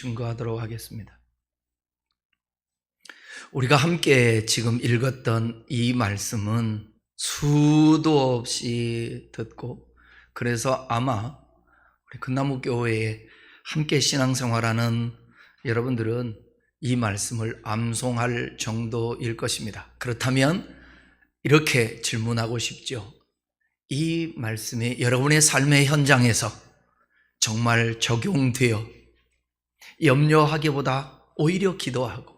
증거하도록 하겠습니다. 우리가 함께 지금 읽었던 이 말씀은 수도 없이 듣고, 그래서 아마 우리 금나무교회에 함께 신앙생활하는 여러분들은 이 말씀을 암송할 정도일 것입니다. 그렇다면 이렇게 질문하고 싶죠. 이 말씀이 여러분의 삶의 현장에서 정말 적용되어 염려하기보다 오히려 기도하고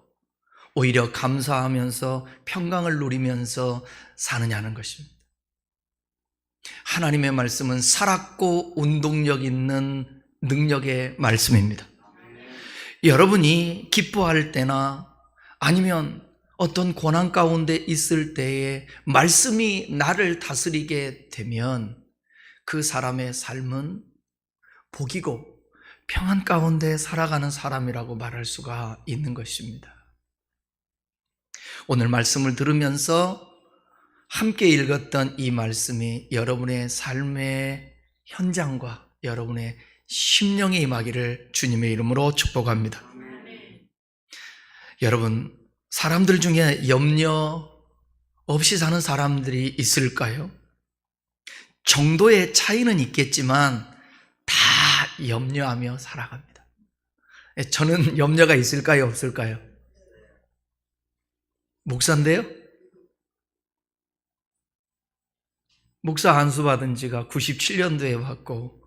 오히려 감사하면서 평강을 누리면서 사느냐는 것입니다. 하나님의 말씀은 살았고 운동력 있는 능력의 말씀입니다. 여러분이 기뻐할 때나 아니면 어떤 고난 가운데 있을 때에 말씀이 나를 다스리게 되면 그 사람의 삶은 복이고 평안 가운데 살아가는 사람이라고 말할 수가 있는 것입니다. 오늘 말씀을 들으면서 함께 읽었던 이 말씀이 여러분의 삶의 현장과 여러분의 심령에 임하기를 주님의 이름으로 축복합니다. 여러분, 사람들 중에 염려 없이 사는 사람들이 있을까요? 정도의 차이는 있겠지만 다 염려하며 살아갑니다. 저는 염려가 있을까요? 없을까요? 목사인데요? 목사 안수 받은 지가 97년도에 받고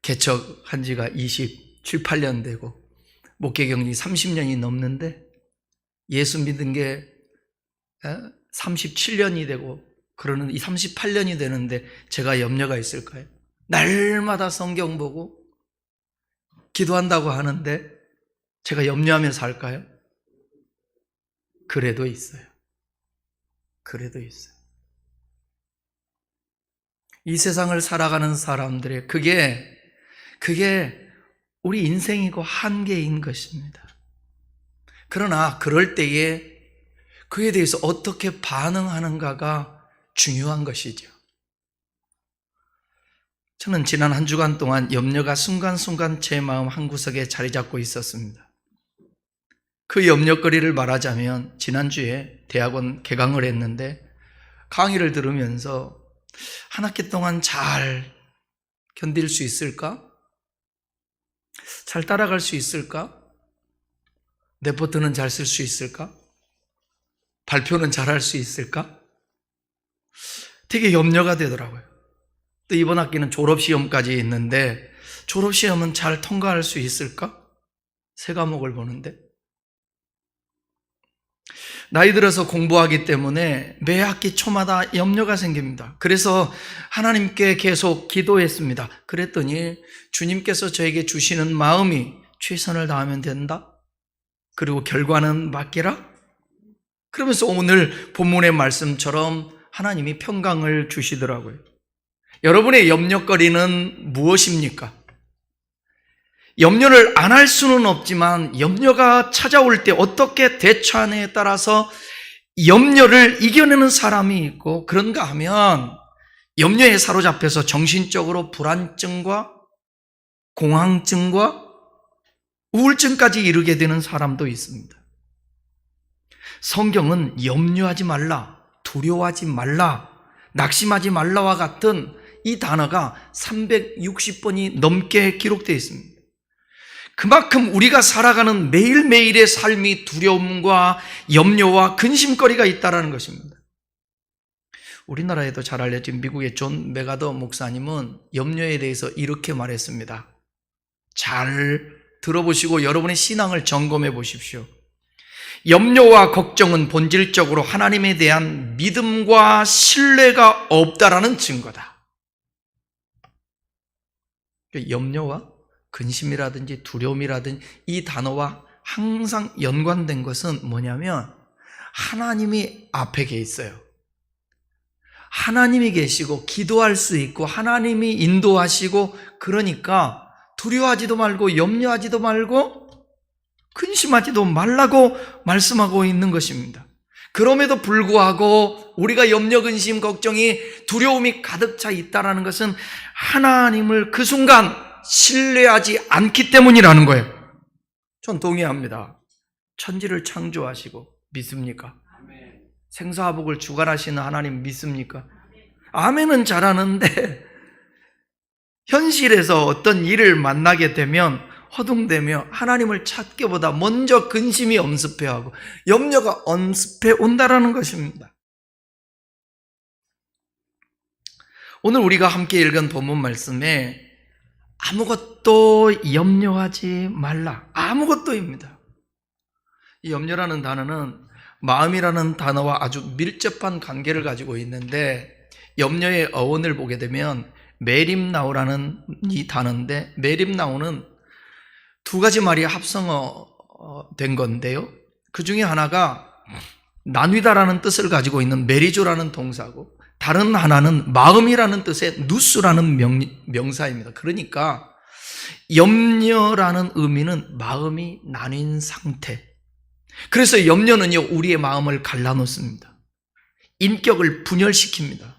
개척한 지가 27, 8년 되고 목회 경력이 30년이 넘는데 예수 믿은 게 37년이 되고 그러는 이 38년이 되는데 제가 염려가 있을까요? 날마다 성경 보고 기도한다고 하는데 제가 염려하며 살까요? 그래도 있어요. 그래도 있어요. 이 세상을 살아가는 사람들의 그게 우리 인생이고 한계인 것입니다. 그러나 그럴 때에 그에 대해서 어떻게 반응하는가가 중요한 것이죠. 저는 지난 한 주간 동안 염려가 순간순간 제 마음 한구석에 자리 잡고 있었습니다. 그 염려거리를 말하자면 지난주에 대학원 개강을 했는데 강의를 들으면서 한 학기 동안 잘 견딜 수 있을까? 잘 따라갈 수 있을까? 레포트는 잘 쓸 수 있을까? 발표는 잘 할 수 있을까? 되게 염려가 되더라고요. 또 이번 학기는 졸업시험까지 있는데 졸업시험은 잘 통과할 수 있을까? 세 과목을 보는데 나이 들어서 공부하기 때문에 매 학기 초마다 염려가 생깁니다. 그래서 하나님께 계속 기도했습니다. 그랬더니 주님께서 저에게 주시는 마음이 최선을 다하면 된다. 그리고 결과는 맡기라. 그러면서 오늘 본문의 말씀처럼 하나님이 평강을 주시더라고요. 여러분의 염려거리는 무엇입니까? 염려를 안 할 수는 없지만 염려가 찾아올 때 어떻게 대처하느냐에 따라서 염려를 이겨내는 사람이 있고, 그런가 하면 염려에 사로잡혀서 정신적으로 불안증과 공황증과 우울증까지 이르게 되는 사람도 있습니다. 성경은 염려하지 말라, 두려워하지 말라, 낙심하지 말라와 같은 이 단어가 360번이 넘게 기록되어 있습니다. 그만큼 우리가 살아가는 매일매일의 삶이 두려움과 염려와 근심거리가 있다는 것입니다. 우리나라에도 잘 알려진 미국의 존 메가더 목사님은 염려에 대해서 이렇게 말했습니다. 잘 들어보시고 여러분의 신앙을 점검해 보십시오. 염려와 걱정은 본질적으로 하나님에 대한 믿음과 신뢰가 없다라는 증거다. 염려와 근심이라든지 두려움이라든지 이 단어와 항상 연관된 것은 뭐냐면 하나님이 앞에 계세요. 하나님이 계시고 기도할 수 있고 하나님이 인도하시고, 그러니까 두려워하지도 말고 염려하지도 말고 근심하지도 말라고 말씀하고 있는 것입니다. 그럼에도 불구하고 우리가 염려, 근심, 걱정이, 두려움이 가득 차 있다는 것은 하나님을 그 순간 신뢰하지 않기 때문이라는 거예요. 전 동의합니다. 천지를 창조하시고 믿습니까? 생사화복을 주관하시는 하나님 믿습니까? 아멘은 잘하는데 현실에서 어떤 일을 만나게 되면 허둥대며 하나님을 찾기보다 먼저 근심이 엄습해하고 염려가 엄습해 온다라는 것입니다. 오늘 우리가 함께 읽은 본문 말씀에 아무것도 염려하지 말라. 아무것도입니다. 이 염려라는 단어는 마음이라는 단어와 아주 밀접한 관계를 가지고 있는데 염려의 어원을 보게 되면 메림나우라는 이 단어인데 메림나우는 두 가지 말이 합성된 건데요. 그 중에 하나가 나뉘다라는 뜻을 가지고 있는 메리조라는 동사고 다른 하나는 마음이라는 뜻의 누스라는 명사입니다. 그러니까 염려라는 의미는 마음이 나뉜 상태. 그래서 염려는요, 우리의 마음을 갈라놓습니다. 인격을 분열시킵니다.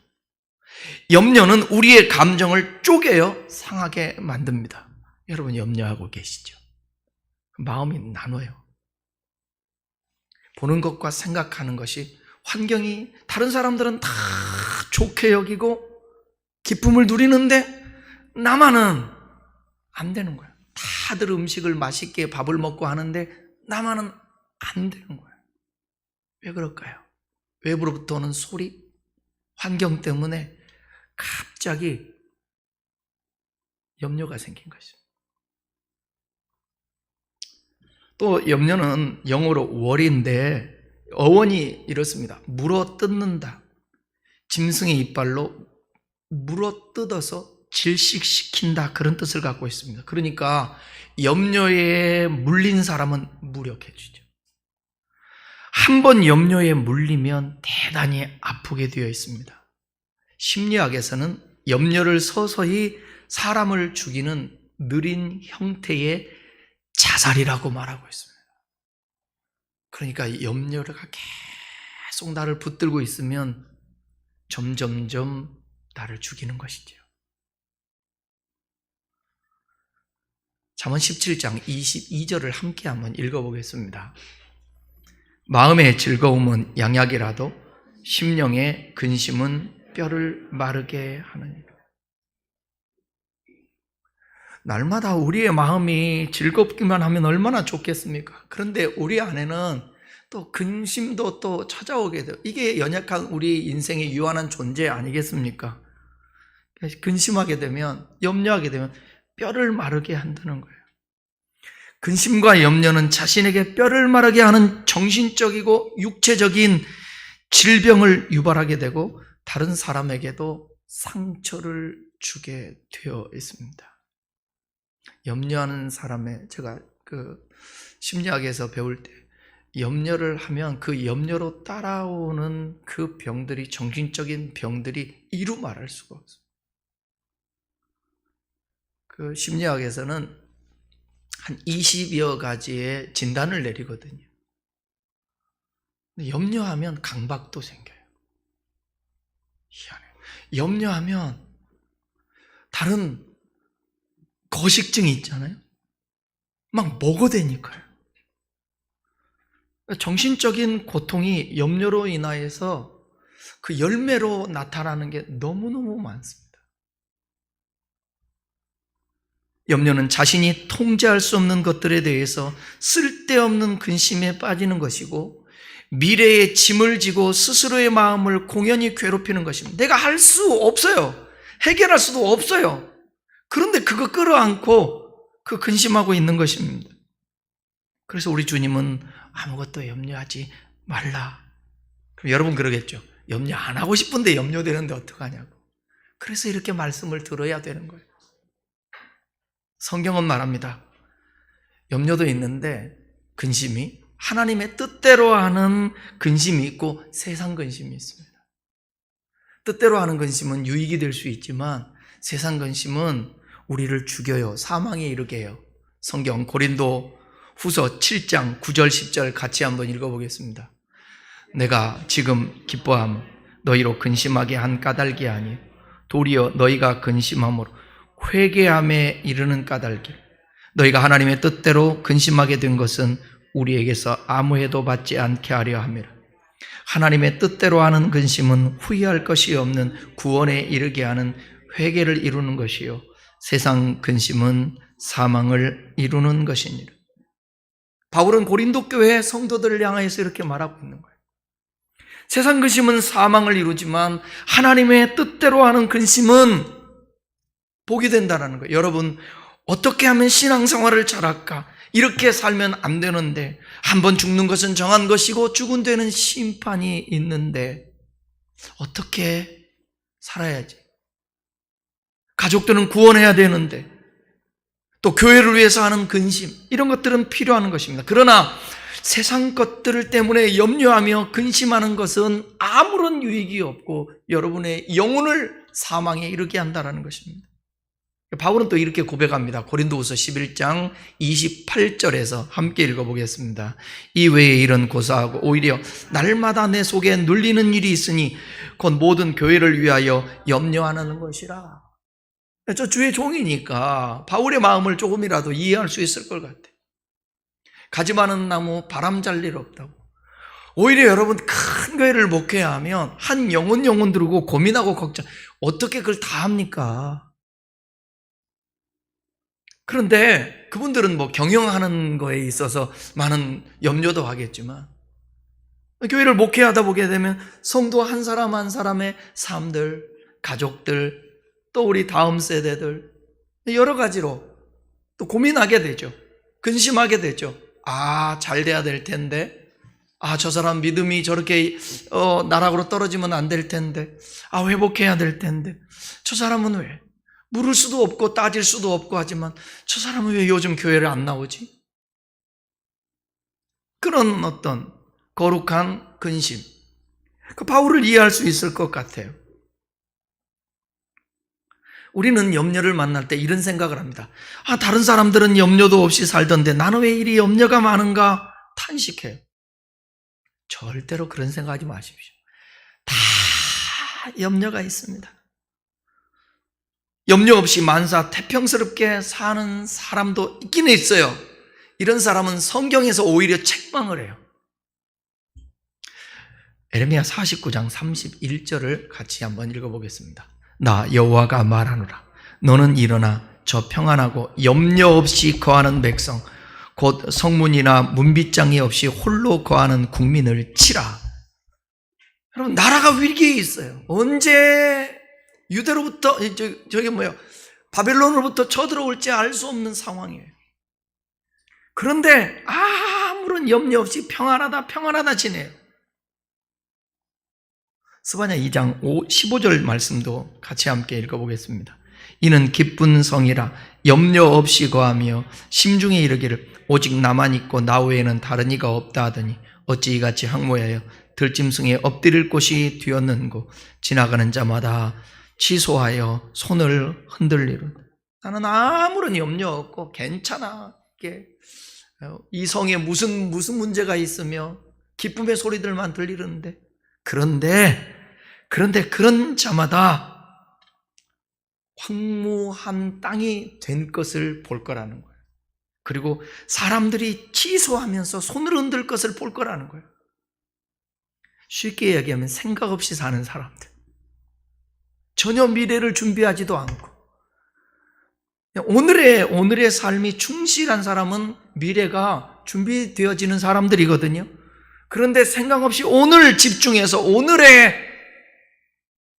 염려는 우리의 감정을 쪼개어 상하게 만듭니다. 여러분 염려하고 계시죠? 마음이 나눠요. 보는 것과 생각하는 것이 환경이 다른 사람들은 다 좋게 여기고 기쁨을 누리는데 나만은 안 되는 거예요. 다들 음식을 맛있게 밥을 먹고 하는데 나만은 안 되는 거예요. 왜 그럴까요? 외부로부터 오는 소리, 환경 때문에 갑자기 염려가 생긴 것입니다. 또 염려는 영어로 worry인데 어원이 이렇습니다. 물어뜯는다. 짐승의 이빨로 물어뜯어서 질식시킨다. 그런 뜻을 갖고 있습니다. 그러니까 염려에 물린 사람은 무력해지죠. 한 번 염려에 물리면 대단히 아프게 되어 있습니다. 심리학에서는 염려를 서서히 사람을 죽이는 느린 형태의 자살이라고 말하고 있습니다. 그러니까 염려가 계속 나를 붙들고 있으면 점점점 나를 죽이는 것이죠. 잠언 17장 22절을 함께 한번 읽어보겠습니다. 마음의 즐거움은 양약이라도 심령의 근심은 뼈를 마르게 하느니라. 날마다 우리의 마음이 즐겁기만 하면 얼마나 좋겠습니까? 그런데 우리 안에는 또 근심도 또 찾아오게 돼요. 이게 연약한 우리 인생의 유한한 존재 아니겠습니까? 근심하게 되면, 염려하게 되면 뼈를 마르게 한다는 거예요. 근심과 염려는 자신에게 뼈를 마르게 하는 정신적이고 육체적인 질병을 유발하게 되고 다른 사람에게도 상처를 주게 되어 있습니다. 염려하는 사람의, 제가 심리학에서 배울 때 염려를 하면 그 염려로 따라오는 그 병들이, 정신적인 병들이 이루 말할 수가 없어요. 그 심리학에서는 한 20여 가지의 진단을 내리거든요. 근데 염려하면 강박도 생겨요. 희한해요. 염려하면 다른 거식증이 있잖아요. 막 먹어대니까요. 정신적인 고통이 염려로 인하여서 그 열매로 나타나는 게 너무너무 많습니다. 염려는 자신이 통제할 수 없는 것들에 대해서 쓸데없는 근심에 빠지는 것이고 미래에 짐을 지고 스스로의 마음을 공연히 괴롭히는 것입니다. 내가 할 수 없어요. 해결할 수도 없어요. 그런데 그거 끌어안고 그 근심하고 있는 것입니다. 그래서 우리 주님은 아무것도 염려하지 말라. 그럼 여러분 그러겠죠. 염려 안 하고 싶은데 염려되는데 어떡하냐고. 그래서 이렇게 말씀을 들어야 되는 거예요. 성경은 말합니다. 염려도 있는데 근심이 하나님의 뜻대로 하는 근심이 있고 세상 근심이 있습니다. 뜻대로 하는 근심은 유익이 될 수 있지만 세상 근심은 우리를 죽여요. 사망에 이르게 해요. 성경 고린도 후서 7장 9절 10절 같이 한번 읽어보겠습니다. 내가 지금 기뻐함 너희로 근심하게 한 까닭이 아니요 도리어 너희가 근심함으로 회개함에 이르는 까닭이 너희가 하나님의 뜻대로 근심하게 된 것은 우리에게서 아무 해도 받지 않게 하려 함이라. 하나님의 뜻대로 하는 근심은 후회할 것이 없는 구원에 이르게 하는 회개를 이루는 것이요 세상 근심은 사망을 이루는 것이니라. 바울은 고린도 교회 성도들을 향해서 이렇게 말하고 있는 거예요. 세상 근심은 사망을 이루지만 하나님의 뜻대로 하는 근심은 복이 된다는 거예요. 여러분, 어떻게 하면 신앙생활을 잘할까? 이렇게 살면 안 되는데, 한번 죽는 것은 정한 것이고 죽은 데는 심판이 있는데 어떻게 살아야지? 가족들은 구원해야 되는데, 또 교회를 위해서 하는 근심, 이런 것들은 필요한 것입니다. 그러나 세상 것들 때문에 염려하며 근심하는 것은 아무런 유익이 없고 여러분의 영혼을 사망에 이르게 한다는 것입니다. 바울은 또 이렇게 고백합니다. 고린도후서 11장 28절에서 함께 읽어보겠습니다. 이 외에 일은 고사하고 오히려 날마다 내 속에 눌리는 일이 있으니 곧 모든 교회를 위하여 염려하는 것이라. 저 주의 종이니까 바울의 마음을 조금이라도 이해할 수 있을 것 같아요. 가지 많은 나무 바람 잘 일 없다고. 오히려 여러분, 큰 교회를 목회해야 하면 한 영혼 들고 고민하고 걱정, 어떻게 그걸 다 합니까? 그런데 그분들은 뭐 경영하는 거에 있어서 많은 염려도 하겠지만, 교회를 목회하다 보게 되면 성도 한 사람 한 사람의 삶들, 가족들, 또 우리 다음 세대들, 여러 가지로 또 고민하게 되죠. 근심하게 되죠. 잘 돼야 될 텐데, 저 사람 믿음이 저렇게 나락으로 떨어지면 안 될 텐데, 회복해야 될 텐데, 저 사람은 왜? 물을 수도 없고 따질 수도 없고 하지만 저 사람은 왜 요즘 교회를 안 나오지? 그런 어떤 거룩한 근심, 그 바울을 이해할 수 있을 것 같아요. 우리는 염려를 만날 때 이런 생각을 합니다. 다른 사람들은 염려도 없이 살던데 나는 왜 이리 염려가 많은가 탄식해요. 절대로 그런 생각하지 마십시오. 다 염려가 있습니다. 염려 없이 만사 태평스럽게 사는 사람도 있긴 있어요. 이런 사람은 성경에서 오히려 책망을 해요. 에레미야 49장 31절을 같이 한번 읽어보겠습니다. 나 여호와가 말하노라. 너는 일어나 저 평안하고 염려 없이 거하는 백성, 곧 성문이나 문빗장이 없이 홀로 거하는 국민을 치라. 여러분, 나라가 위기에 있어요. 언제 유대로부터 바벨론으로부터 쳐들어올지 알 수 없는 상황이에요. 그런데 아무런 염려 없이 평안하다 지내요. 스바냐 2장 15절 말씀도 같이 함께 읽어보겠습니다. 이는 기쁜 성이라 염려 없이 거하며 심중에 이르기를 오직 나만 있고 나 외에는 다른 이가 없다 하더니 어찌 이같이 항모하여 들짐승에 엎드릴 곳이 되었는고 지나가는 자마다 취소하여 손을 흔들리는. 나는 아무런 염려 없고 괜찮아. 이 성에 무슨 문제가 있으며 기쁨의 소리들만 들리는데, 그런데 그런 자마다 황무한 땅이 된 것을 볼 거라는 거예요. 그리고 사람들이 취소하면서 손을 흔들 것을 볼 거라는 거예요. 쉽게 얘기하면 생각 없이 사는 사람들, 전혀 미래를 준비하지도 않고, 오늘의 삶이 충실한 사람은 미래가 준비되어지는 사람들이거든요. 그런데 생각 없이 오늘 집중해서 오늘에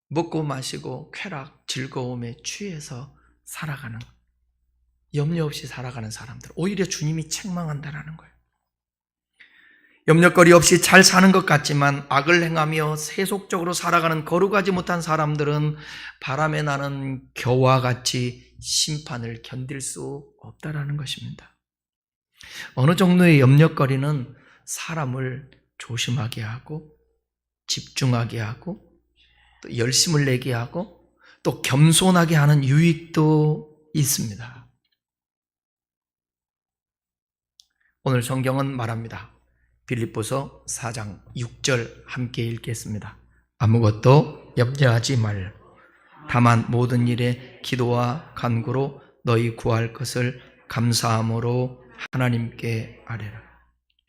먹고 마시고 쾌락, 즐거움에 취해서 살아가는, 염려 없이 살아가는 사람들, 오히려 주님이 책망한다라는 거예요. 염려거리 없이 잘 사는 것 같지만 악을 행하며 세속적으로 살아가는 거룩하지 못한 사람들은 바람에 나는 겨와 같이 심판을 견딜 수 없다라는 것입니다. 어느 정도의 염려거리는 사람을 조심하게 하고 집중하게 하고 또 열심을 내게 하고 또 겸손하게 하는 유익도 있습니다. 오늘 성경은 말합니다. 빌립보서 4장 6절 함께 읽겠습니다. 아무것도 염려하지 말고 다만 모든 일에 기도와 간구로 너희 구할 것을 감사함으로 하나님께 아뢰라.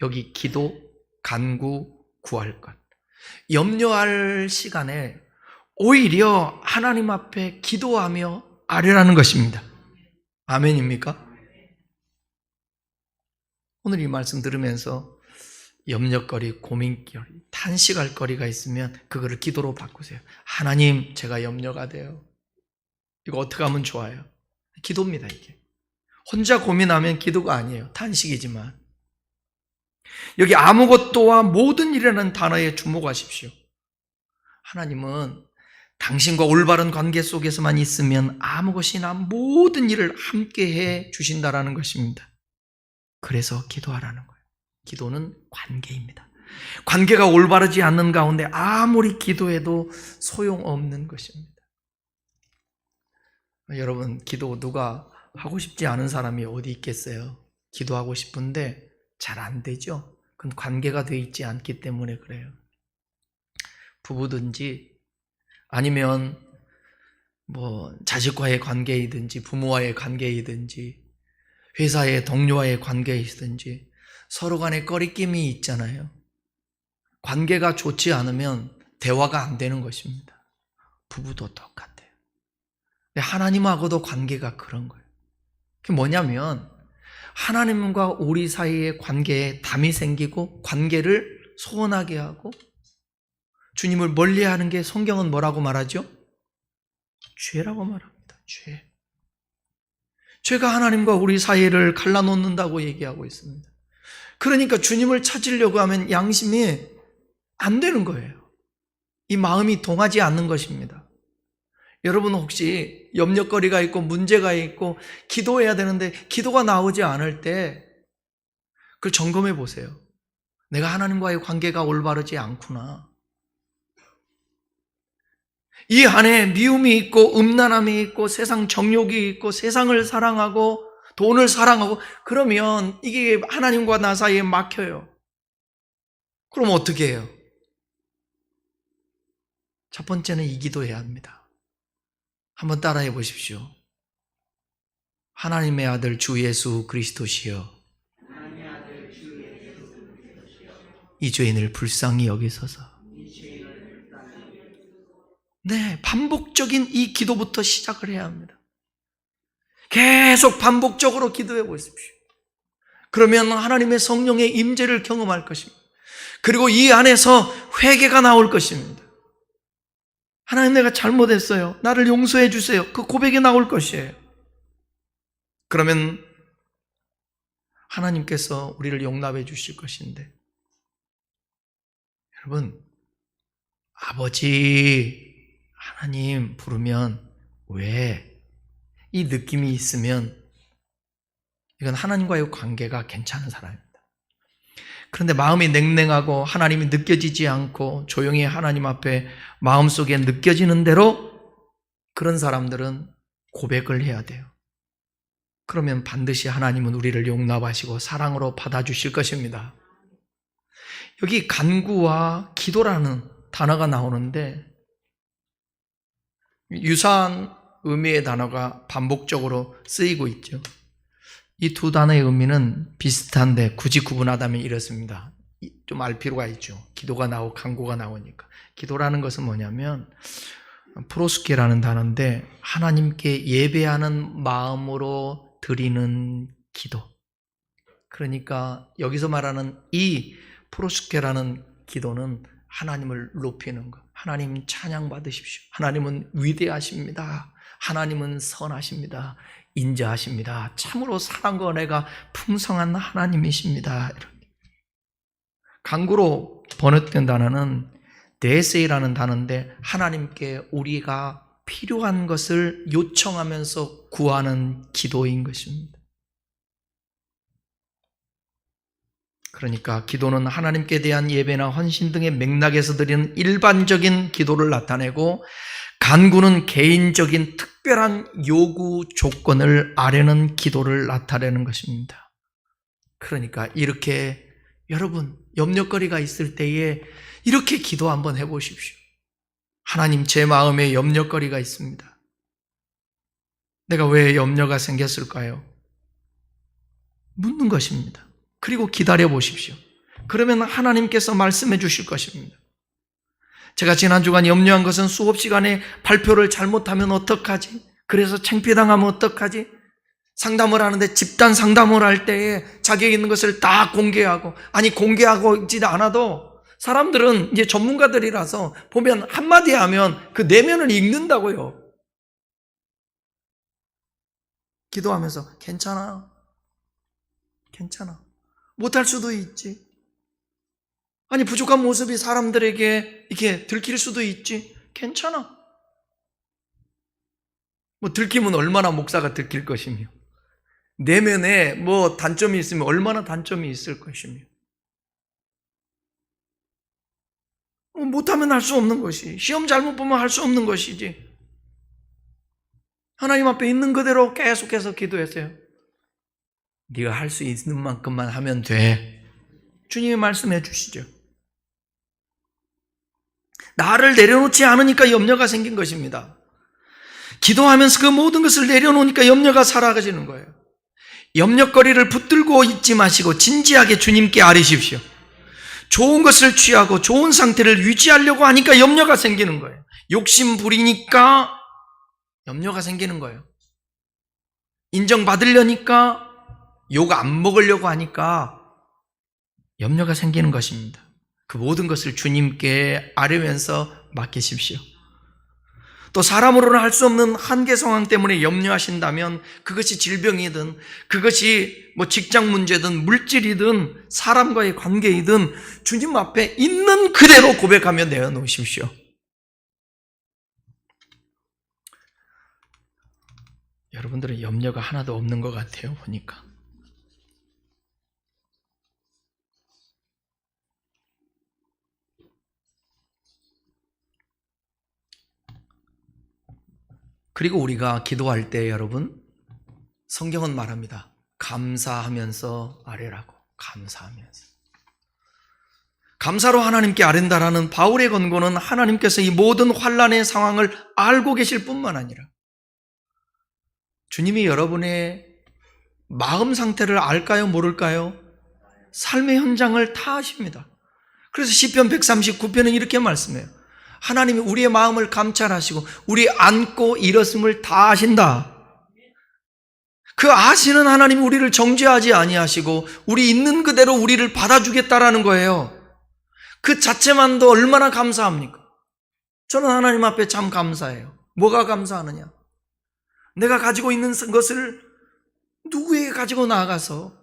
여기 기도, 간구, 구할 것. 염려할 시간에 오히려 하나님 앞에 기도하며 아뢰라는 것입니다. 아멘입니까? 오늘 이 말씀 들으면서 염려거리, 고민거리, 탄식할 거리가 있으면 그거를 기도로 바꾸세요. 하나님, 제가 염려가 돼요. 이거 어떻게 하면 좋아요? 기도입니다, 이게. 혼자 고민하면 기도가 아니에요. 탄식이지만. 여기 아무것도와 모든 일이라는 단어에 주목하십시오. 하나님은 당신과 올바른 관계 속에서만 있으면 아무 것이나 모든 일을 함께 해 주신다라는 것입니다. 그래서 기도하라는 거예요. 기도는 관계입니다. 관계가 올바르지 않는 가운데 아무리 기도해도 소용없는 것입니다. 여러분, 기도 누가 하고 싶지 않은 사람이 어디 있겠어요? 기도하고 싶은데 잘 안 되죠? 그건 관계가 되어 있지 않기 때문에 그래요. 부부든지 아니면 자식과의 관계이든지 부모와의 관계이든지 회사의 동료와의 관계이든지 서로 간에 꺼리낌이 있잖아요. 관계가 좋지 않으면 대화가 안 되는 것입니다. 부부도 똑같아요. 하나님하고도 관계가 그런 거예요. 그게 뭐냐면 하나님과 우리 사이의 관계에 담이 생기고 관계를 소원하게 하고 주님을 멀리하는 게 성경은 뭐라고 말하죠? 죄라고 말합니다. 죄. 죄가 하나님과 우리 사이를 갈라놓는다고 얘기하고 있습니다. 그러니까 주님을 찾으려고 하면 양심이 안 되는 거예요. 이 마음이 동하지 않는 것입니다. 여러분 혹시 염려거리가 있고 문제가 있고 기도해야 되는데 기도가 나오지 않을 때 그걸 점검해 보세요. 내가 하나님과의 관계가 올바르지 않구나. 이 안에 미움이 있고 음란함이 있고 세상 정욕이 있고 세상을 사랑하고 돈을 사랑하고 그러면 이게 하나님과 나 사이에 막혀요. 그럼 어떻게 해요? 첫 번째는 이 기도해야 합니다. 한번 따라해 보십시오. 하나님의 아들 주 예수 그리스도시여, 이 죄인을 불쌍히 여기소서. 네, 반복적인 이 기도부터 시작을 해야 합니다. 계속 반복적으로 기도해 보십시오. 그러면 하나님의 성령의 임재를 경험할 것입니다. 그리고 이 안에서 회개가 나올 것입니다. 하나님, 내가 잘못했어요. 나를 용서해 주세요. 그 고백이 나올 것이에요. 그러면 하나님께서 우리를 용납해 주실 것인데, 여러분, 아버지 하나님 부르면 왜? 이 느낌이 있으면 이건 하나님과의 관계가 괜찮은 사람입니다. 그런데 마음이 냉랭하고 하나님이 느껴지지 않고 조용히 하나님 앞에 마음속에 느껴지는 대로 그런 사람들은 고백을 해야 돼요. 그러면 반드시 하나님은 우리를 용납하시고 사랑으로 받아주실 것입니다. 여기 간구와 기도라는 단어가 나오는데 유사한 의미의 단어가 반복적으로 쓰이고 있죠. 이 두 단어의 의미는 비슷한데 굳이 구분하다면 이렇습니다. 좀 알 필요가 있죠. 기도가 나오고 간구가 나오니까. 기도라는 것은 뭐냐면 프로스케라는 단어인데 하나님께 예배하는 마음으로 드리는 기도. 그러니까 여기서 말하는 이 프로스케라는 기도는 하나님을 높이는 것. 하나님 찬양 받으십시오. 하나님은 위대하십니다. 하나님은 선하십니다. 인자하십니다. 참으로 사랑과 은혜가 풍성한 하나님이십니다. 간구로 번역된 단어는 데세이라는 단어인데 하나님께 우리가 필요한 것을 요청하면서 구하는 기도인 것입니다. 그러니까 기도는 하나님께 대한 예배나 헌신 등의 맥락에서 드리는 일반적인 기도를 나타내고 간구는 개인적인 특별한 요구 조건을 아뢰는 기도를 나타내는 것입니다. 그러니까 이렇게 여러분 염려거리가 있을 때에 이렇게 기도 한번 해보십시오. 하나님, 제 마음에 염려거리가 있습니다. 내가 왜 염려가 생겼을까요? 묻는 것입니다. 그리고 기다려 보십시오. 그러면 하나님께서 말씀해 주실 것입니다. 제가 지난 주간 염려한 것은 수업 시간에 발표를 잘못하면 어떡하지? 그래서 창피당하면 어떡하지? 상담을 하는데 집단 상담을 할 때에 자기에게 있는 것을 다 공개하고, 아니 공개하고 있지 않아도 사람들은 이제 전문가들이라서 보면 한마디 하면 그 내면을 읽는다고요. 기도하면서 괜찮아. 못할 수도 있지. 아니 부족한 모습이 사람들에게 이렇게 들킬 수도 있지. 괜찮아. 뭐 들키면 얼마나 목사가 들킬 것이며, 내면에 뭐 단점이 있으면 얼마나 단점이 있을 것이며, 못하면 할 수 없는 것이, 시험 잘못 보면 할 수 없는 것이지. 하나님 앞에 있는 그대로 계속해서 기도하세요. 네가 할 수 있는 만큼만 하면 돼. 주님이 말씀해 주시죠. 나를 내려놓지 않으니까 염려가 생긴 것입니다. 기도하면서 그 모든 것을 내려놓으니까 염려가 사라지는 거예요. 염려거리를 붙들고 있지 마시고 진지하게 주님께 아뢰십시오. 좋은 것을 취하고 좋은 상태를 유지하려고 하니까 염려가 생기는 거예요. 욕심 부리니까 염려가 생기는 거예요. 인정받으려니까, 욕 안 먹으려고 하니까 염려가 생기는 것입니다. 그 모든 것을 주님께 아뢰면서 맡기십시오. 또 사람으로는 할 수 없는 한계 상황 때문에 염려하신다면, 그것이 질병이든 그것이 뭐 직장 문제든 물질이든 사람과의 관계이든 주님 앞에 있는 그대로 고백하며 내어놓으십시오. 여러분들은 염려가 하나도 없는 것 같아요, 보니까. 그리고 우리가 기도할 때 여러분, 성경은 말합니다. 감사하면서 아뢰라고. 감사하면서. 감사로 하나님께 아뢰는다라는 바울의 권고는 하나님께서 이 모든 환난의 상황을 알고 계실 뿐만 아니라 주님이 여러분의 마음 상태를 알까요, 모를까요? 삶의 현장을 다 아십니다. 그래서 시편 139편은 이렇게 말씀해요. 하나님이 우리의 마음을 감찰하시고 우리 안고 일었음을 다 아신다. 그 아시는 하나님이 우리를 정죄하지 아니하시고 우리 있는 그대로 우리를 받아주겠다라는 거예요. 그 자체만도 얼마나 감사합니까? 저는 하나님 앞에 참 감사해요. 뭐가 감사하느냐? 내가 가지고 있는 것을 누구에게 가지고 나아가서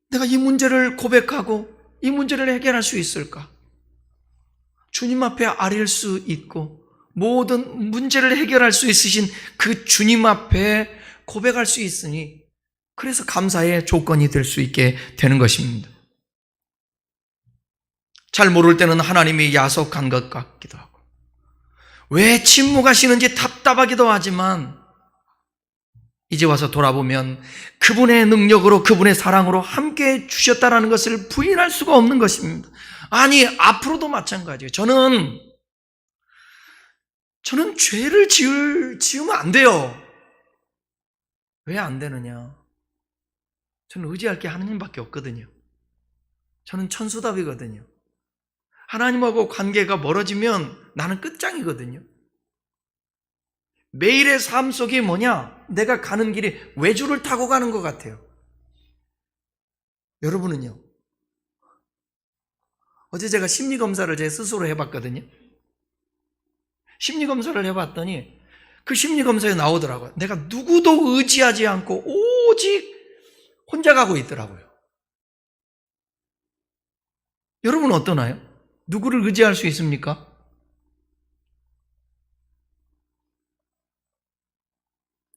내가 이 문제를 고백하고 이 문제를 해결할 수 있을까? 주님 앞에 아뢰일 수 있고 모든 문제를 해결할 수 있으신 그 주님 앞에 고백할 수 있으니, 그래서 감사의 조건이 될 수 있게 되는 것입니다. 잘 모를 때는 하나님이 야속한 것 같기도 하고, 왜 침묵하시는지 답답하기도 하지만 이제 와서 돌아보면 그분의 능력으로, 그분의 사랑으로 함께 주셨다는 것을 부인할 수가 없는 것입니다. 아니, 앞으로도 마찬가지예요. 저는 죄를 지으면 안 돼요. 왜 안 되느냐? 저는 의지할 게 하나님밖에 없거든요. 저는 천수답이거든요. 하나님하고 관계가 멀어지면 나는 끝장이거든요. 매일의 삶 속에 뭐냐? 내가 가는 길이 외주를 타고 가는 것 같아요. 여러분은요? 어제 제가 심리검사를 제 스스로 해봤거든요. 심리검사를 해봤더니 그 심리검사에 나오더라고요. 내가 누구도 의지하지 않고 오직 혼자 가고 있더라고요. 여러분은 어떠나요? 누구를 의지할 수 있습니까?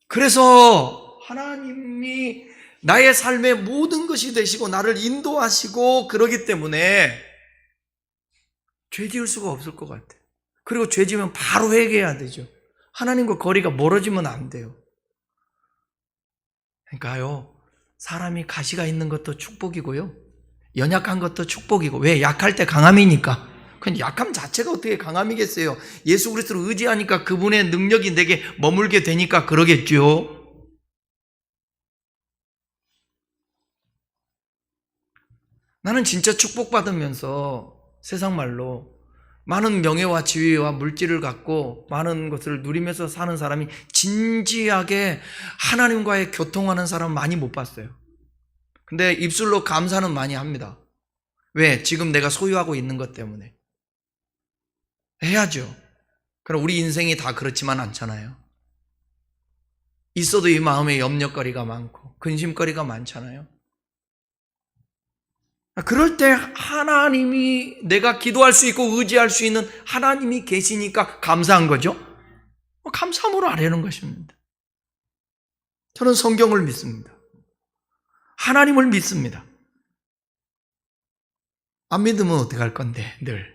그래서 하나님이 나의 삶의 모든 것이 되시고 나를 인도하시고 그러기 때문에 죄 지을 수가 없을 것 같아요. 그리고 죄 지으면 바로 회개해야 되죠. 하나님과 거리가 멀어지면 안 돼요. 그러니까요, 사람이 가시가 있는 것도 축복이고요, 연약한 것도 축복이고. 왜? 약할 때 강함이니까. 그냥 약함 자체가 어떻게 강함이겠어요? 예수 그리스도를 의지하니까 그분의 능력이 내게 머물게 되니까 그러겠죠. 나는 진짜 축복받으면서 세상 말로 많은 명예와 지위와 물질을 갖고 많은 것을 누리면서 사는 사람이 진지하게 하나님과의 교통하는 사람 많이 못 봤어요. 근데 입술로 감사는 많이 합니다. 왜? 지금 내가 소유하고 있는 것 때문에. 해야죠. 그럼 우리 인생이 다 그렇지만 않잖아요. 있어도 이 마음에 염려거리가 많고 근심거리가 많잖아요. 그럴 때 하나님이 내가 기도할 수 있고 의지할 수 있는 하나님이 계시니까 감사한 거죠. 감사함으로 아뢰는 것입니다. 저는 성경을 믿습니다. 하나님을 믿습니다. 안 믿으면 어떻게 할 건데 늘.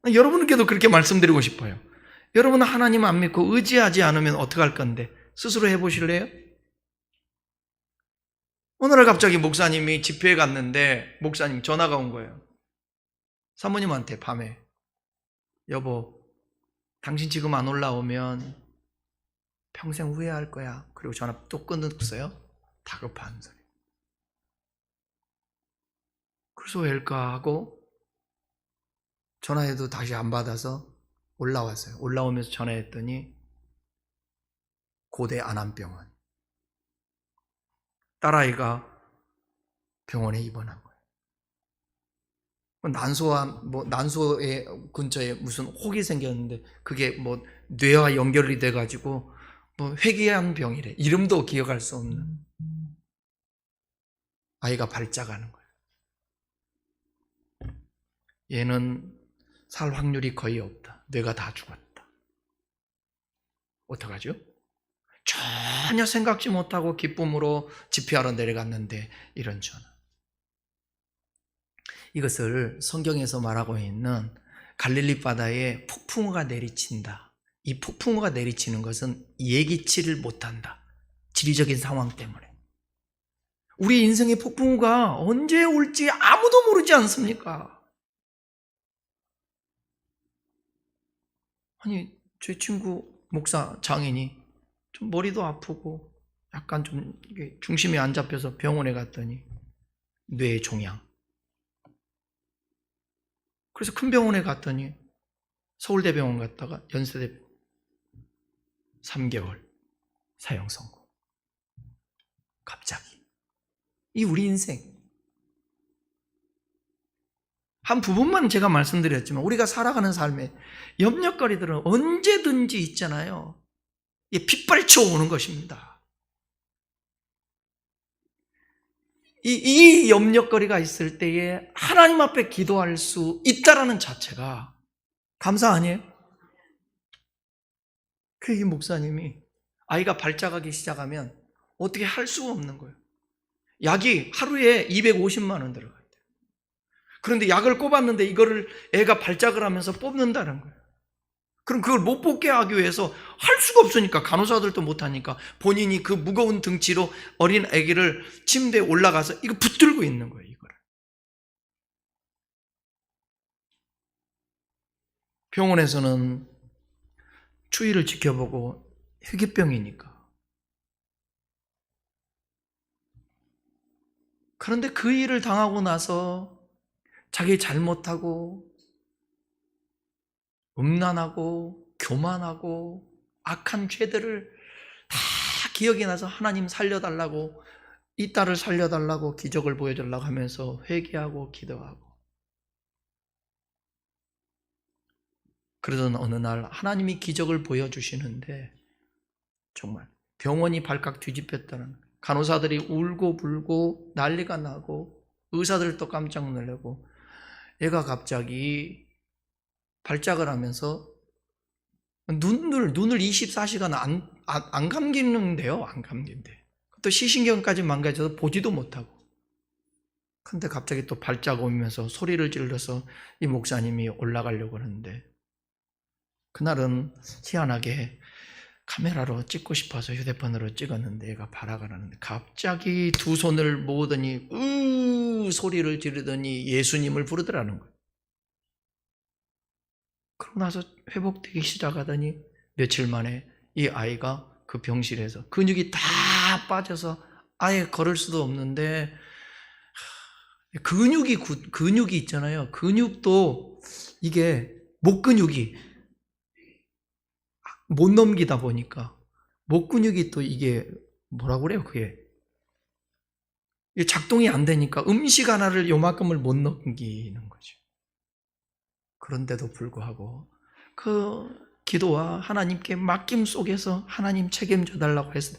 여러분께도 그렇게 말씀드리고 싶어요. 여러분은 하나님 안 믿고 의지하지 않으면 어떻게 할 건데 스스로 해보실래요? 오늘 갑자기 목사님이 집회에 갔는데 목사님 전화가 온 거예요. 사모님한테 밤에 여보 당신 지금 안 올라오면 평생 후회할 거야. 그리고 전화 또 끊었어요. 다급한 소리. 그래서 왜일까 하고 전화해도 다시 안 받아서 올라왔어요. 올라오면서 전화했더니 고대 안암병원. 딸아이가 병원에 입원한 거예요. 난소의 근처에 무슨 혹이 생겼는데 그게 뇌와 연결이 돼가지고 회귀한 병이래. 이름도 기억할 수 없는. 아이가 발작하는 거예요. 얘는 살 확률이 거의 없다. 뇌가 다 죽었다. 어떡하죠? 전혀 생각지 못하고 기쁨으로 집회하러 내려갔는데 이런 전화. 이것을 성경에서 말하고 있는 갈릴리 바다에 폭풍우가 내리친다. 이 폭풍우가 내리치는 것은 예기치를 못한다. 지리적인 상황 때문에. 우리 인생의 폭풍우가 언제 올지 아무도 모르지 않습니까? 아니, 제 친구 목사 장인이 좀 머리도 아프고 약간 좀 중심이 안 잡혀서 병원에 갔더니 뇌 종양. 그래서 큰 병원에 갔더니 서울대병원 갔다가 연세대 3개월 사형 선고. 갑자기. 이 우리 인생. 한 부분만 제가 말씀드렸지만 우리가 살아가는 삶에 염려거리들은 언제든지 있잖아요. 빗발쳐 오는 것입니다. 이 염려거리가 있을 때에 하나님 앞에 기도할 수 있다라는 자체가 감사 아니에요? 이 목사님이 아이가 발작하기 시작하면 어떻게 할 수가 없는 거예요. 약이 하루에 250만 원 들어가요. 그런데 약을 꼽았는데 이거를 애가 발작을 하면서 뽑는다는 거예요. 그럼 그걸 못 뽑게 하기 위해서 할 수가 없으니까 간호사들도 못하니까 본인이 그 무거운 등치로 어린 아기를 침대에 올라가서 이거 붙들고 있는 거예요. 이거를. 병원에서는 추위를 지켜보고 희귀병이니까. 그런데 그 일을 당하고 나서 자기 잘못하고 음란하고 교만하고 악한 죄들을 다 기억이 나서 하나님 살려달라고 이 딸을 살려달라고 기적을 보여달라고 하면서 회개하고 기도하고 그러던 어느 날 하나님이 기적을 보여주시는데 정말 병원이 발칵 뒤집혔다는 거예요. 간호사들이 울고 불고 난리가 나고 의사들도 깜짝 놀라고 얘가 갑자기 발작을 하면서 눈을 24시간 안 감기는데요. 안 감긴대. 또 시신경까지 망가져서 보지도 못하고. 근데 갑자기 또 발작 오면서 소리를 질러서 이 목사님이 올라가려고 하는데 그날은 희한하게 카메라로 찍고 싶어서 휴대폰으로 찍었는데 얘가 발악을 하는데 갑자기 두 손을 모으더니 소리를 지르더니 예수님을 부르더라는 거예요. 그러고 나서 회복되기 시작하더니 며칠 만에 이 아이가 그 병실에서 근육이 다 빠져서 아예 걸을 수도 없는데 근육이 있잖아요. 근육도 이게 목 근육이 못 넘기다 보니까 목 근육이 또 이게 뭐라고 그래요? 그게 작동이 안 되니까 음식 하나를 요만큼을 못 넘기는 거죠. 그런데도 불구하고 그 기도와 하나님께 맡김 속에서 하나님 책임져 달라고 해서,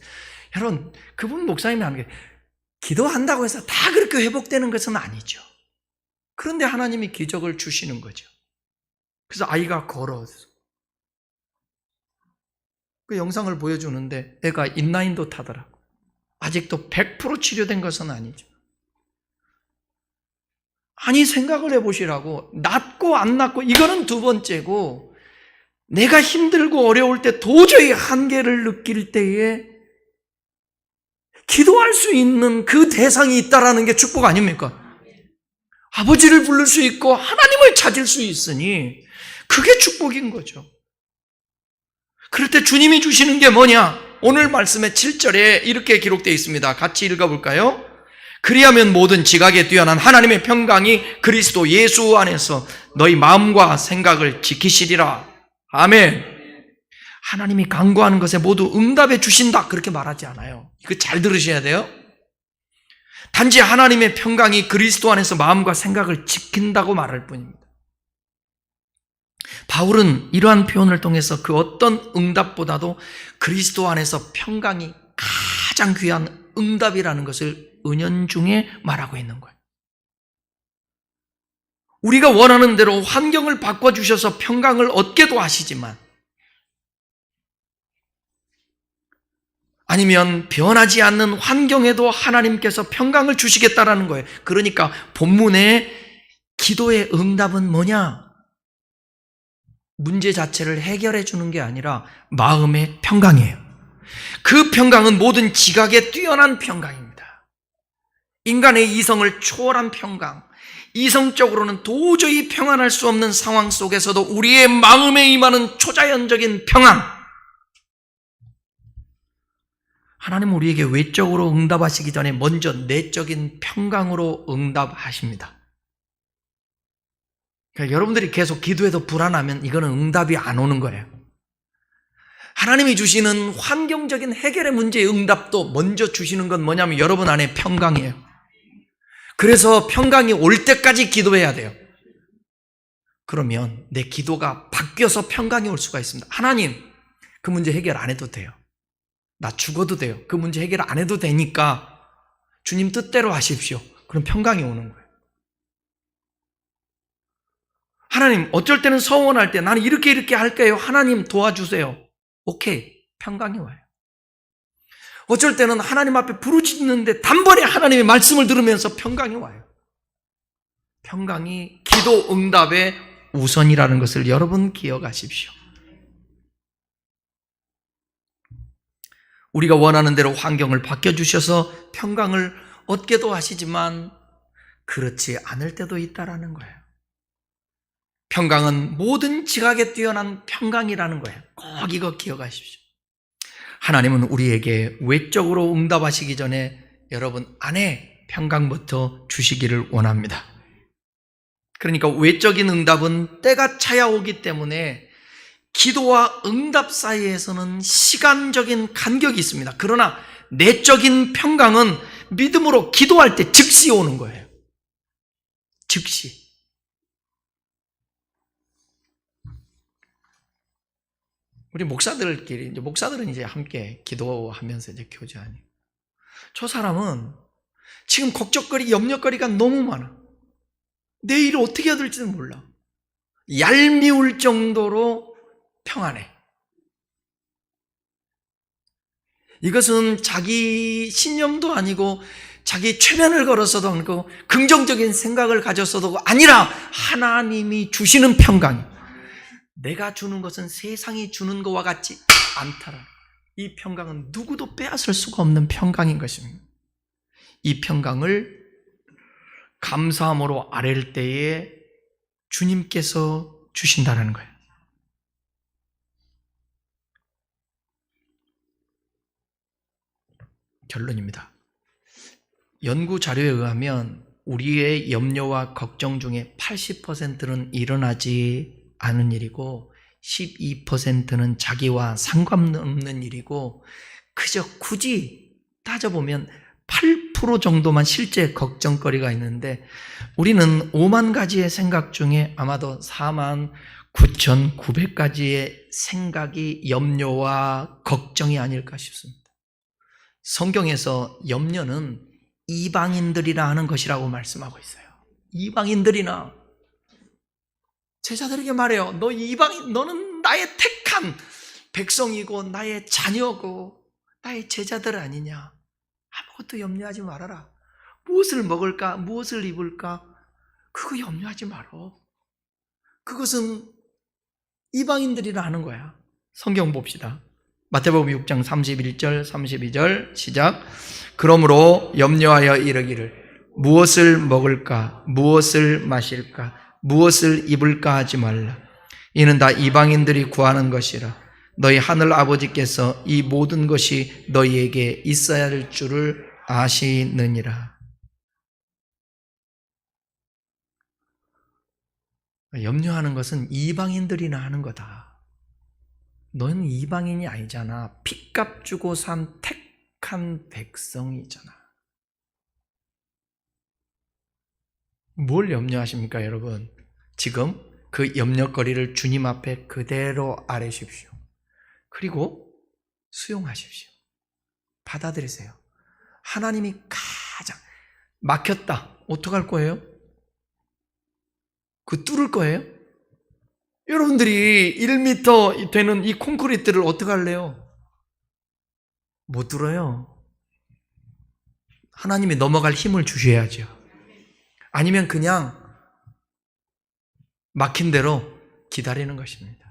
여러분, 그분 목사님이 하는 게 기도한다고 해서 다 그렇게 회복되는 것은 아니죠. 그런데 하나님이 기적을 주시는 거죠. 그래서 아이가 걸어서 그 영상을 보여주는데 애가 인라인도 타더라고. 아직도 100% 치료된 것은 아니죠. 아니, 생각을 해보시라고. 낫고 안 낫고 이거는 두 번째고, 내가 힘들고 어려울 때 도저히 한계를 느낄 때에 기도할 수 있는 그 대상이 있다라는 게 축복 아닙니까? 아버지를 부를 수 있고 하나님을 찾을 수 있으니 그게 축복인 거죠. 그럴 때 주님이 주시는 게 뭐냐? 오늘 말씀의 7절에 이렇게 기록되어 있습니다. 같이 읽어볼까요? 그리하면 모든 지각에 뛰어난 하나님의 평강이 그리스도 예수 안에서 너희 마음과 생각을 지키시리라. 아멘. 하나님이 간구하는 것에 모두 응답해 주신다, 그렇게 말하지 않아요. 이거 잘 들으셔야 돼요. 단지 하나님의 평강이 그리스도 안에서 마음과 생각을 지킨다고 말할 뿐입니다. 바울은 이러한 표현을 통해서 그 어떤 응답보다도 그리스도 안에서 평강이 가장 귀한 응답이라는 것을 은연중에 말하고 있는 거예요. 우리가 원하는 대로 환경을 바꿔주셔서 평강을 얻게도 하시지만, 아니면 변하지 않는 환경에도 하나님께서 평강을 주시겠다라는 거예요. 그러니까 본문의 기도의 응답은 뭐냐? 문제 자체를 해결해 주는 게 아니라 마음의 평강이에요. 그 평강은 모든 지각에 뛰어난 평강입니다. 인간의 이성을 초월한 평강, 이성적으로는 도저히 평안할 수 없는 상황 속에서도 우리의 마음에 임하는 초자연적인 평안. 하나님은 우리에게 외적으로 응답하시기 전에 먼저 내적인 평강으로 응답하십니다. 그러니까 여러분들이 계속 기도해도 불안하면 이거는 응답이 안 오는 거예요. 하나님이 주시는 환경적인 해결의 문제의 응답도 먼저 주시는 건 뭐냐면 여러분 안에 평강이에요. 그래서 평강이 올 때까지 기도해야 돼요. 그러면 내 기도가 바뀌어서 평강이 올 수가 있습니다. 하나님, 그 문제 해결 안 해도 돼요. 나 죽어도 돼요. 그 문제 해결 안 해도 되니까 주님 뜻대로 하십시오. 그럼 평강이 오는 거예요. 하나님, 어쩔 때는 서원할 때 나는 이렇게 할게요. 하나님 도와주세요. 오케이, 평강이 와요. 어쩔 때는 하나님 앞에 부르짖는데 단번에 하나님의 말씀을 들으면서 평강이 와요. 평강이 기도 응답의 우선이라는 것을 여러분 기억하십시오. 우리가 원하는 대로 환경을 바뀌어주셔서 평강을 얻게도 하시지만 그렇지 않을 때도 있다라는 거예요. 평강은 모든 지각에 뛰어난 평강이라는 거예요. 꼭 이거 기억하십시오. 하나님은 우리에게 외적으로 응답하시기 전에 여러분 안에 평강부터 주시기를 원합니다. 그러니까 외적인 응답은 때가 차야 오기 때문에 기도와 응답 사이에서는 시간적인 간격이 있습니다. 그러나 내적인 평강은 믿음으로 기도할 때 즉시 오는 거예요. 즉시. 우리 목사들끼리, 목사들은 이제 함께 기도하면서 이제 교제하니. 저 사람은 지금 걱정거리, 염려거리가 너무 많아. 내일 어떻게 해야 될지는 몰라. 얄미울 정도로 평안해. 이것은 자기 신념도 아니고 자기 최면을 걸어서도 아니고 긍정적인 생각을 가졌어도 아니라 하나님이 주시는 평강. 내가 주는 것은 세상이 주는 것과 같지 않더라. 이 평강은 누구도 빼앗을 수가 없는 평강인 것입니다. 이 평강을 감사함으로 아랠 때에 주님께서 주신다는 거예요. 결론입니다. 연구 자료에 의하면 우리의 염려와 걱정 중에 80%는 일어나지 않은 일이고 12%는 자기와 상관없는 일이고 그저 굳이 따져보면 8% 정도만 실제 걱정거리가 있는데 우리는 5만 가지의 생각 중에 아마도 4만 9,900가지의 생각이 염려와 걱정이 아닐까 싶습니다. 성경에서 염려는 이방인들이라 하는 것이라고 말씀하고 있어요. 이방인들이나 제자들에게 말해요. 너 이방인, 너는 나의 택한 백성이고 나의 자녀고 나의 제자들 아니냐. 아무것도 염려하지 말아라. 무엇을 먹을까? 무엇을 입을까? 그거 염려하지 말어. 그것은 이방인들이라 하는 거야. 성경 봅시다. 마태복음 6장 31절 32절 시작. 그러므로 염려하여 이르기를 무엇을 먹을까? 무엇을 마실까? 무엇을 입을까 하지 말라. 이는 다 이방인들이 구하는 것이라. 너희 하늘 아버지께서 이 모든 것이 너희에게 있어야 할 줄을 아시느니라. 염려하는 것은 이방인들이나 하는 거다. 너는 이방인이 아니잖아. 핏값 주고 산 택한 백성이잖아. 뭘 염려하십니까, 여러분? 지금 그 염려거리를 주님 앞에 그대로 아뢰십시오. 그리고 수용하십시오. 받아들이세요. 하나님이 가장 막혔다. 어떡할 거예요? 그 뚫을 거예요? 여러분들이 1m 되는 이 콘크리트를 어떻게 할래요? 못 뚫어요. 하나님이 넘어갈 힘을 주셔야죠. 아니면 그냥 막힌 대로 기다리는 것입니다.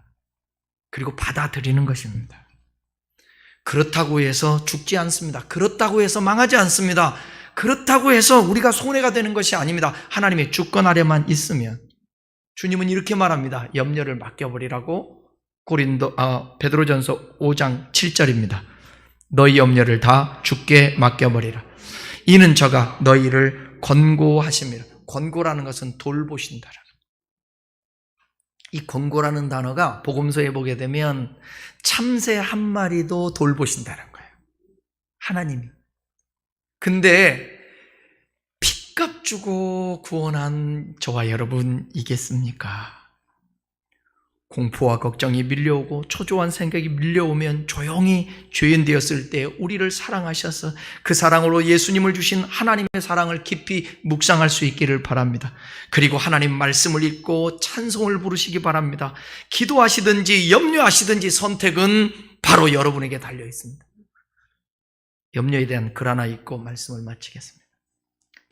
그리고 받아들이는 것입니다. 그렇다고 해서 죽지 않습니다. 그렇다고 해서 망하지 않습니다. 그렇다고 해서 우리가 손해가 되는 것이 아닙니다. 하나님의 주권아래만 있으면. 주님은 이렇게 말합니다. 염려를 맡겨버리라고. 베드로전서 5장 7절입니다. 너희 염려를 다 주께 맡겨버리라. 이는 저가 너희를 권고하심이라. 권고라는 것은 돌보신다라. 이 권고라는 단어가 복음서에 보게 되면 참새 한 마리도 돌보신다는 거예요. 하나님이. 근데 핏값 주고 구원한 저와 여러분이겠습니까? 공포와 걱정이 밀려오고 초조한 생각이 밀려오면 조용히 죄인 되었을 때 우리를 사랑하셔서 그 사랑으로 예수님을 주신 하나님의 사랑을 깊이 묵상할 수 있기를 바랍니다. 그리고 하나님 말씀을 읽고 찬송을 부르시기 바랍니다. 기도하시든지 염려하시든지 선택은 바로 여러분에게 달려 있습니다. 염려에 대한 글 하나 읽고 말씀을 마치겠습니다.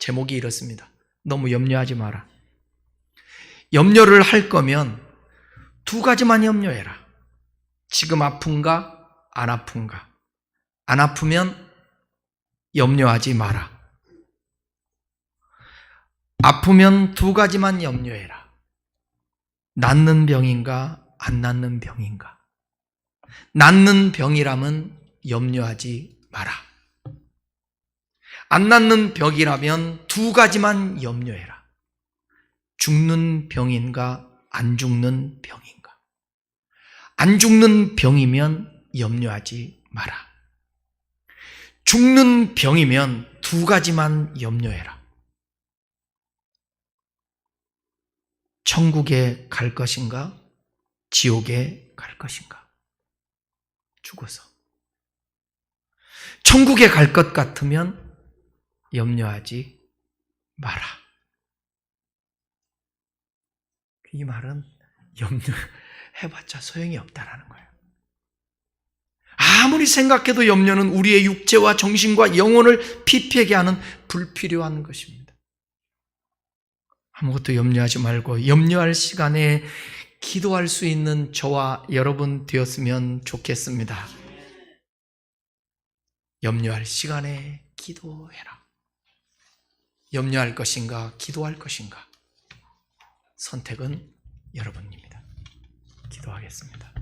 제목이 이렇습니다. 너무 염려하지 마라. 염려를 할 거면 두 가지만 염려해라. 지금 아픈가? 안 아픈가? 안 아프면 염려하지 마라. 아프면 두 가지만 염려해라. 낫는 병인가? 안 낫는 병인가? 낫는 병이라면 염려하지 마라. 안 낫는 병이라면 두 가지만 염려해라. 죽는 병인가? 안 죽는 병인가? 안 죽는 병이면 염려하지 마라. 죽는 병이면 두 가지만 염려해라. 천국에 갈 것인가? 지옥에 갈 것인가? 죽어서. 천국에 갈 것 같으면 염려하지 마라. 이 말은 염려해봤자 소용이 없다라는 거예요. 아무리 생각해도 염려는 우리의 육체와 정신과 영혼을 피폐하게 하는 불필요한 것입니다. 아무것도 염려하지 말고 염려할 시간에 기도할 수 있는 저와 여러분 되었으면 좋겠습니다. 염려할 시간에 기도해라. 염려할 것인가, 기도할 것인가? 선택은 여러분입니다. 기도하겠습니다.